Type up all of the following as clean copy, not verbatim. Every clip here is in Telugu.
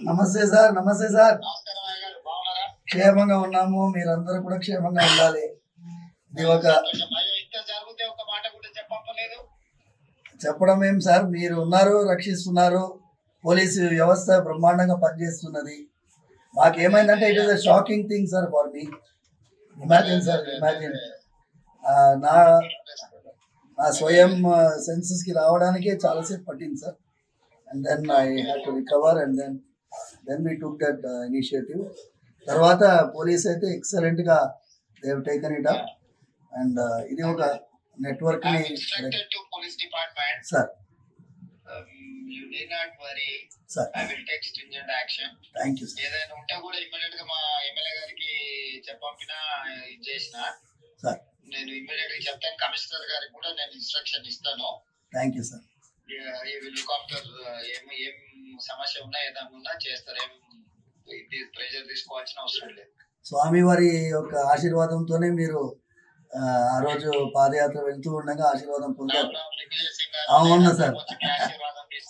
నమస్తే సార్. నమస్తే సార్. నమస్కారం అయ్య గారు, బాగున్నారా? క్షేమంగా ఉన్నాము, మీరందరూ కూడా క్షేమంగా ఉండాలి. ఇది ఒక సంతోషం. అయ్యో, ఇంత జరిగితే ఒక మాట కూడా చెప్పలేదు. చెప్పడం ఏం సార్, మీరు ఉన్నారు, రక్షిస్తున్నారు. పోలీసు వ్యవస్థ బ్రహ్మాండంగా పనిచేస్తున్నది. మాకేమైందంటే it is a shocking thing sir for me. Imagine sir, imagine నా స్వయం సెన్సెస్కి రావడానికే చాలాసేపు పట్టింది sir. And then I have to recover and then we took that initiative. తర్వాత పోలీస్ అయితే ఎక్సలెంట్గా they have taken it up. And ఇది ఒక నెట్వర్క్ని sir. You need not worry. Sir. I will take stringent action. Thank you, sir. ఏదైనా ఉంటే కూడా ఇమ్మీడియట్ గా మా ఎమ్మెల్యే గారికి చెప్పంపినా ఇది చేసిన Sir. నేను ఇమ్మీడియట్ గా చెప్తాను. కమిషనర్ గారికి కూడా నేను ఇన్స్ట్రక్షన్ ఇస్తాను. Thank you, sir. ఈ విల్ లుక్ ఆఫ్టర్ ఏం సమస్య ఉన్నా ఏదైనా ఉన్నా చేస్తారు. ఇది ప్రెజర్ తీసుకోవాల్సిన అవసరం లేదు. స్వామివారి యొక్క ఆశీర్వాదంతోనే మీరు ఆ రోజు పాదయాత్ర వెళ్తూ ఉండగా ఆశీర్వాదం పొందారు. అవును సార్.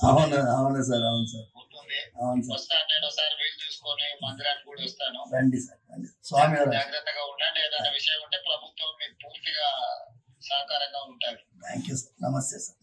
అవును అవును సార్. అవును సార్. అవును సార్. వస్తాను నేను ఒకసారి వీలు చూసుకొని మందిరానికి కూడా వస్తాను. రండి సార్, రండి. స్వామివారు జాగ్రత్తగా ఉండండి. ఏదైనా విషయం ఉంటే ప్రభుత్వం మీకు పూర్తిగా సహకారంగా ఉంటారు. Thank you sir. నమస్తే సార్.